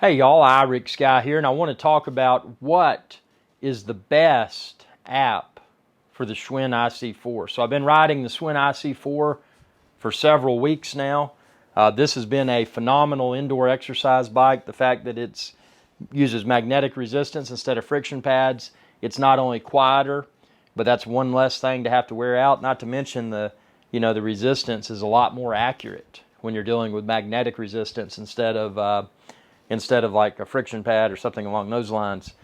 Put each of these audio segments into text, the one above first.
Hey y'all, iRick Guy here, and I want to talk about what is the best app for the Schwinn IC4. So I've been riding the Schwinn IC4 for several weeks now. This has been a phenomenal indoor exercise bike. The fact that it uses magnetic resistance instead of friction pads. It's not only quieter, but that's one less thing to have to wear out. Not to mention the resistance is a lot more accurate when you're dealing with magnetic resistance instead of like a friction pad or something along those lines.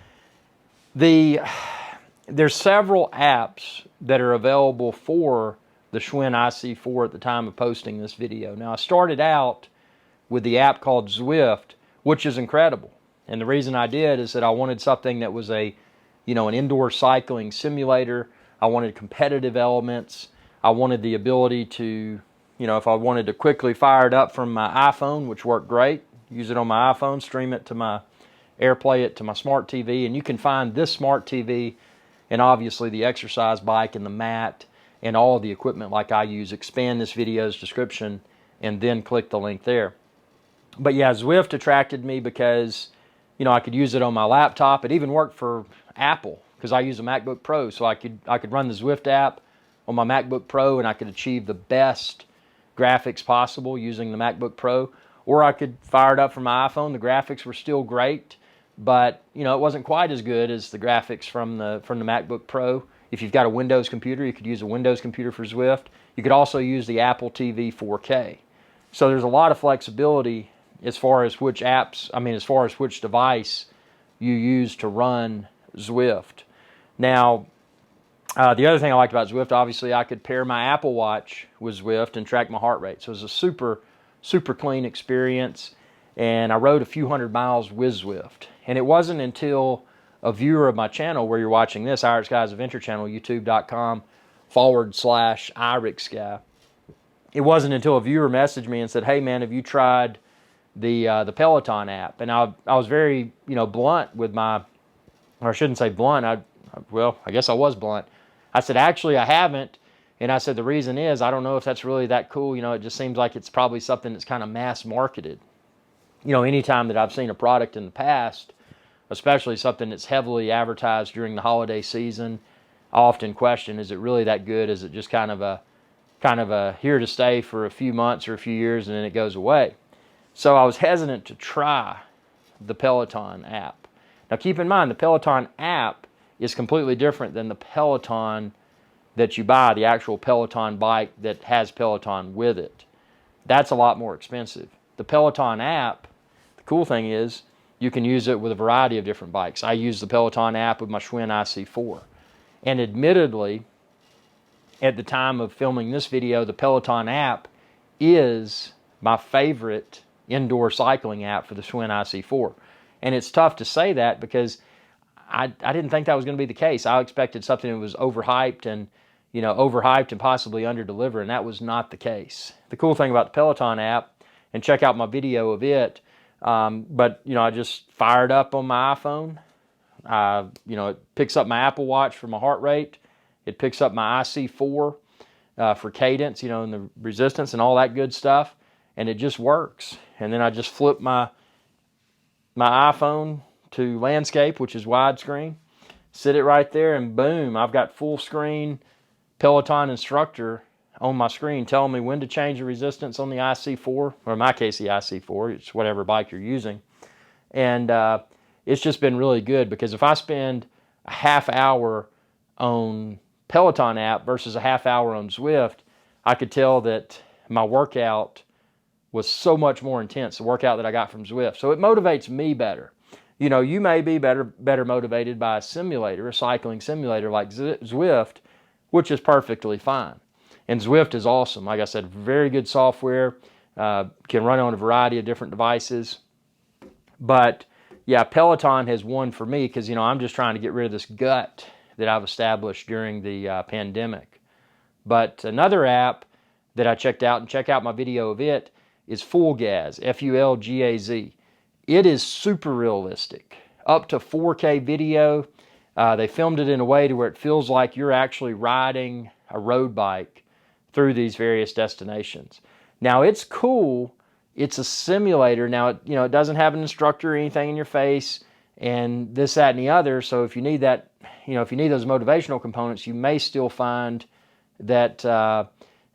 There's several apps that are available for the Schwinn IC4 at the time of posting this video. Now, I started out with the app called Zwift, which is incredible. And the reason I did is that I wanted something that was an indoor cycling simulator. I wanted competitive elements. I wanted the ability to, if I wanted to quickly fire it up from my iPhone, which worked great, use it on my iPhone, stream it to my AirPlay it to my smart TV, and you can find this smart TV and obviously the exercise bike and the mat and all the equipment like I use. Expand this video's description and then click the link there. But yeah, Zwift attracted me because I could use it on my laptop. It even worked for Apple because I use a MacBook Pro, so I could run the Zwift app on my MacBook Pro and I could achieve the best graphics possible using the MacBook Pro. Or I could fire it up from my iPhone. The graphics were still great, but it wasn't quite as good as the graphics from the MacBook Pro. If you've got a Windows computer, you could use a Windows computer for Zwift. You could also use the Apple TV 4K. So there's a lot of flexibility as far as which device you use to run Zwift. Now, the other thing I liked about Zwift, obviously I could pair my Apple Watch with Zwift and track my heart rate. So it was a super clean experience, and I rode a few hundred miles with Zwift. And it wasn't until a viewer of my channel where you're watching this, iRick Guy's Adventure Channel, youtube.com/iRick Guy. It wasn't until a viewer messaged me and said, "Hey man, have you tried the Peloton app?" And I was very blunt with my, or I shouldn't say blunt. I guess I was blunt. I said, actually, I haven't. And I said, the reason is, I don't know if that's really that cool. It just seems like it's probably something that's kind of mass marketed. Anytime that I've seen a product in the past, especially something that's heavily advertised during the holiday season, I often question, is it really that good? Is it just kind of a here to stay for a few months or a few years and then it goes away? So I was hesitant to try the Peloton app. Now keep in mind, the Peloton app is completely different than the Peloton that you buy, the actual Peloton bike that has Peloton with it. That's a lot more expensive. The Peloton app, the cool thing is you can use it with a variety of different bikes. I use the Peloton app with my Schwinn IC4. And admittedly, at the time of filming this video, the Peloton app is my favorite indoor cycling app for the Schwinn IC4. And it's tough to say that because I didn't think that was going to be the case. I expected something that was overhyped and possibly under-deliver, and that was not the case. The cool thing about the Peloton app, and check out my video of it, I just fired up on my iPhone. It picks up my Apple Watch for my heart rate. It picks up my IC4 for cadence, and the resistance and all that good stuff, and it just works. And then I just flip my iPhone to landscape, which is widescreen, sit it right there, and boom, I've got full screen Peloton instructor on my screen telling me when to change the resistance on the IC4, or in my case the IC4, it's whatever bike you're using. And it's just been really good because if I spend a half hour on Peloton app versus a half hour on Zwift, I could tell that my workout was so much more intense, the workout that I got from Zwift. So it motivates me better. You may be better motivated by a simulator, a cycling simulator like Zwift, which is perfectly fine. And Zwift is awesome. Like I said, very good software, can run on a variety of different devices. But yeah, Peloton has won for me because, I'm just trying to get rid of this gut that I've established during the pandemic. But another app that I checked out, and check out my video of it, is FulGaz, FulGaz. It is super realistic, up to 4K video. They filmed it in a way to where it feels like you're actually riding a road bike through these various destinations. Now, it's cool it's a simulator. Now, it doesn't have an instructor or anything in your face and this, that, and the other. So if you need that, if you need those motivational components, you may still find that,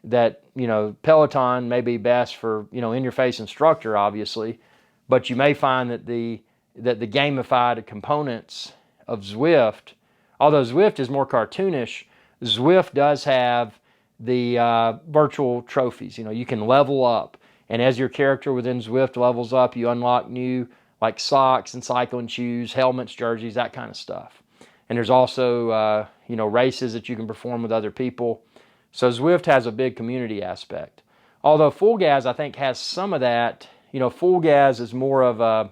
Peloton may be best for, in-your-face instructor, obviously, but you may find that the gamified components of Zwift, although Zwift is more cartoonish, Zwift does have the virtual trophies. You can level up. And as your character within Zwift levels up, you unlock new, like socks and cycling shoes, helmets, jerseys, that kind of stuff. And there's also, races that you can perform with other people. So Zwift has a big community aspect. Although FulGaz, I think, has some of that. FulGaz is more of a,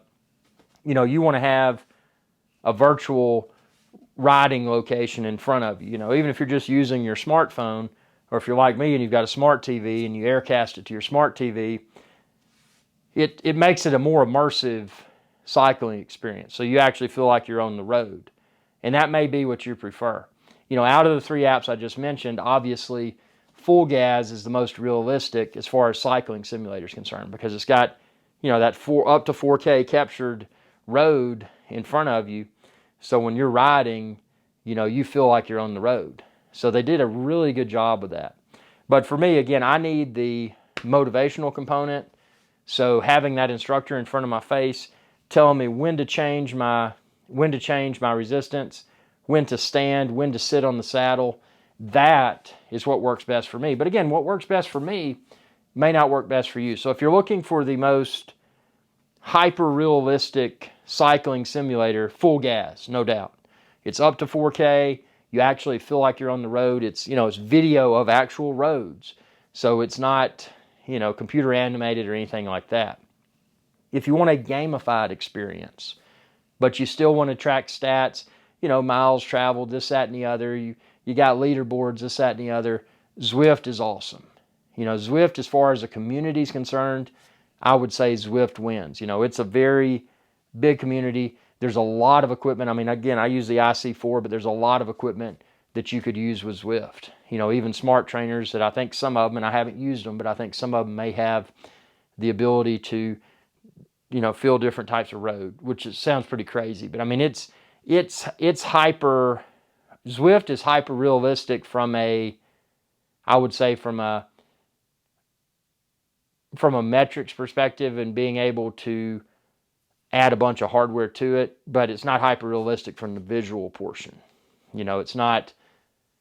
you want to have a virtual riding location in front of you. Even if you're just using your smartphone, or if you're like me and you've got a smart TV and you aircast it to your smart TV, it makes it a more immersive cycling experience. So you actually feel like you're on the road. And that may be what you prefer. Out of the three apps I just mentioned, obviously FulGaz is the most realistic as far as cycling simulator is concerned, because it's got, that up to 4K captured road in front of you. So when you're riding, you feel like you're on the road. So they did a really good job with that. But for me, again, I need the motivational component. So having that instructor in front of my face telling me when to change my resistance, when to stand, when to sit on the saddle, that is what works best for me. But again, what works best for me may not work best for you. So if you're looking for the most hyper-realistic cycling simulator, FulGaz, no doubt. It's up to 4K. You actually feel like you're on the road. It's video of actual roads. So it's not, computer animated or anything like that. If you want a gamified experience, but you still want to track stats, miles traveled, this, that, and the other, you got leaderboards, this, that, and the other, Zwift is awesome. Zwift, as far as the community is concerned, I would say Zwift wins. It's a very big community. There's a lot of equipment. I mean, again, I use the IC4, but there's a lot of equipment that you could use with Zwift. Even smart trainers that I think some of them, and I haven't used them, but I think some of them may have the ability to, feel different types of road, which sounds pretty crazy. But I mean, it's hyper, Zwift is hyper realistic from a metrics perspective and being able to add a bunch of hardware to it, but it's not hyper realistic from the visual portion. It's not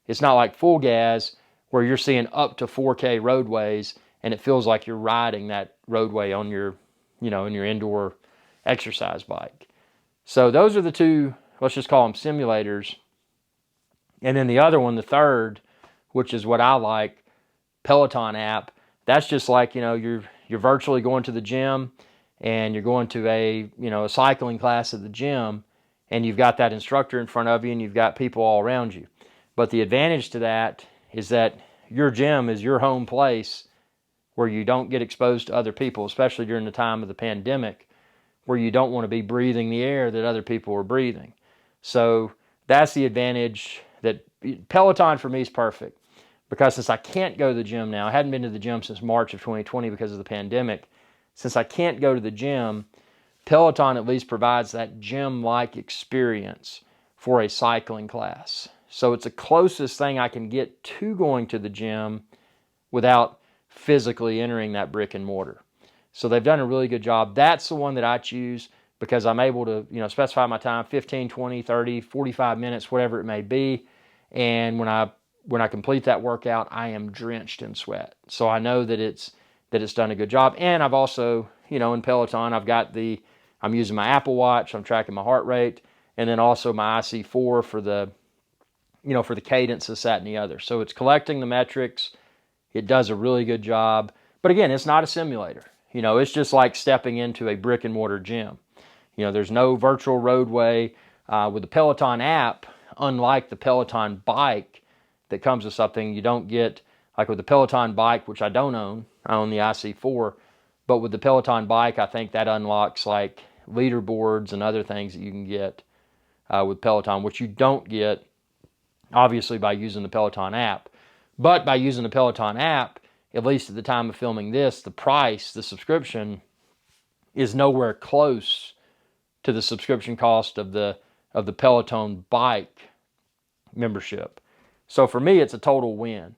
like FulGaz where you're seeing up to 4K roadways and it feels like you're riding that roadway on your, in your indoor exercise bike. So those are the two, let's just call them simulators. And then the other one, the third, which is what I like, Peloton app, that's just like, you're virtually going to the gym and you're going to a cycling class at the gym and you've got that instructor in front of you and you've got people all around you. But the advantage to that is that your gym is your home place where you don't get exposed to other people, especially during the time of the pandemic, where you don't want to be breathing the air that other people are breathing. So that's the advantage that Peloton for me is perfect, because since I can't go to the gym now, I hadn't been to the gym since March of 2020 because of the pandemic. Since I can't go to the gym, Peloton at least provides that gym-like experience for a cycling class. So it's the closest thing I can get to going to the gym without physically entering that brick and mortar. So they've done a really good job. That's the one that I choose because I'm able to, specify my time, 15, 20, 30, 45 minutes, whatever it may be. And when I complete that workout, I am drenched in sweat. So I know that it's done a good job. And I've also, in Peloton, I'm using my Apple Watch, I'm tracking my heart rate, and then also my IC4 for the cadence, this, that, and the other. So it's collecting the metrics. It does a really good job. But again, it's not a simulator. It's just like stepping into a brick and mortar gym. There's no virtual roadway. With the Peloton app, unlike the Peloton bike that comes with something, you don't get, like with the Peloton bike, which I don't own, I own the IC4, but with the Peloton bike, I think that unlocks like leaderboards and other things that you can get with Peloton, which you don't get, obviously, by using the Peloton app. But by using the Peloton app, at least at the time of filming this, the price, the subscription, is nowhere close to the subscription cost of the Peloton bike membership. So for me, it's a total win.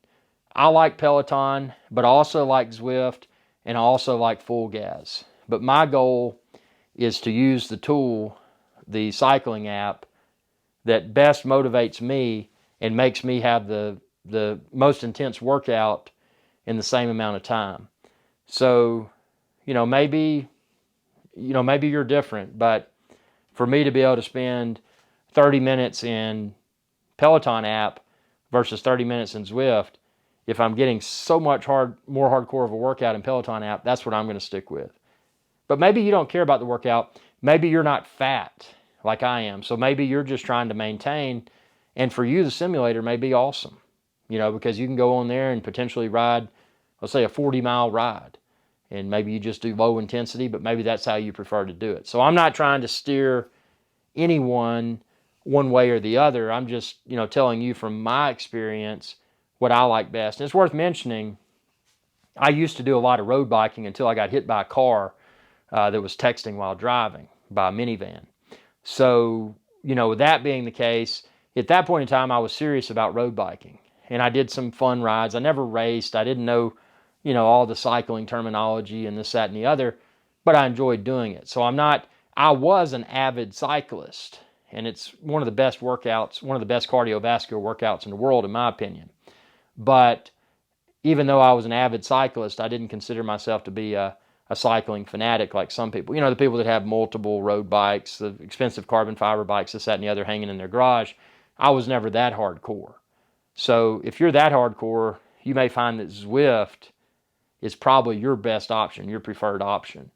I like Peloton, but I also like Zwift, and I also like FulGaz. But my goal is to use the tool, the cycling app, that best motivates me and makes me have the most intense workout in the same amount of time. So, maybe you're different, but for me to be able to spend 30 minutes in Peloton app versus 30 minutes in Zwift, if I'm getting so much more hardcore of a workout in Peloton app, that's what I'm going to stick with. But maybe you don't care about the workout. Maybe you're not fat like I am. So maybe you're just trying to maintain. And for you, the simulator may be awesome, because you can go on there and potentially ride, let's say, a 40-mile ride. And maybe you just do low intensity, but maybe that's how you prefer to do it. So I'm not trying to steer anyone one way or the other. I'm just, telling you from my experience what I like best. And it's worth mentioning, I used to do a lot of road biking until I got hit by a car that was texting while driving, by a minivan. So, with that being the case, at that point in time, I was serious about road biking. And I did some fun rides. I never raced. I didn't know, all the cycling terminology and this, that, and the other, but I enjoyed doing it. So I was an avid cyclist. And it's one of the best workouts, one of the best cardiovascular workouts in the world, in my opinion. But even though I was an avid cyclist, I didn't consider myself to be a cycling fanatic like some people. The people that have multiple road bikes, the expensive carbon fiber bikes, this, that, and the other hanging in their garage. I was never that hardcore. So if you're that hardcore, you may find that Zwift is probably your best option, your preferred option,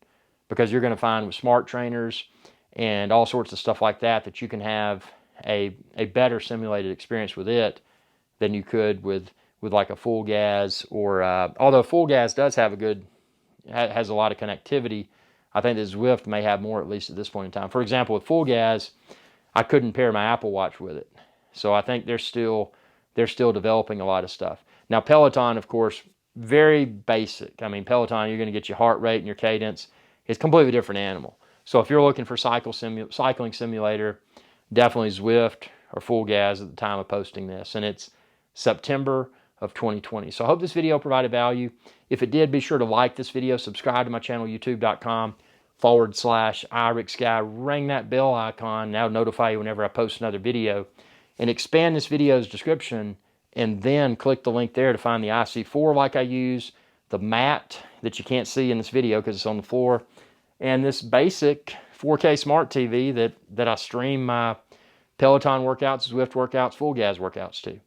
because you're going to find with smart trainers and all sorts of stuff like that you can have a better simulated experience with it than you could with like a FulGaz, or although FulGaz does have has a lot of connectivity, I think that Zwift may have more, at least at this point in time. For example, with FulGaz, I couldn't pair my Apple Watch with it. So I think they're still developing a lot of stuff. Now Peloton, of course, very basic. I mean, Peloton, you're going to get your heart rate and your cadence. It's a completely different animal. So if you're looking for cycling simulator, definitely Zwift or FulGaz at the time of posting this. And it's September of 2020. So I hope this video provided value. If it did, be sure to like this video, subscribe to my channel, youtube.com/IRIXGuy, ring that bell icon, now notify you whenever I post another video, and expand this video's description, and then click the link there to find the IC4 like I use, the mat that you can't see in this video because it's on the floor, and this basic 4K smart TV that I stream my Peloton workouts, Zwift workouts, FulGaz workouts to.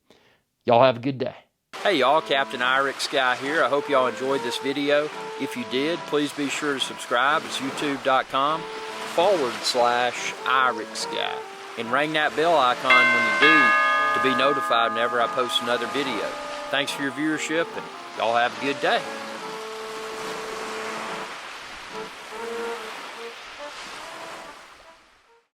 Y'all have a good day. Hey y'all, Captain IRIXGuy here. I hope y'all enjoyed this video. If you did, please be sure to subscribe. It's youtube.com/IRIXGuy. And ring that bell icon when you do to be notified whenever I post another video. Thanks for your viewership, and y'all have a good day.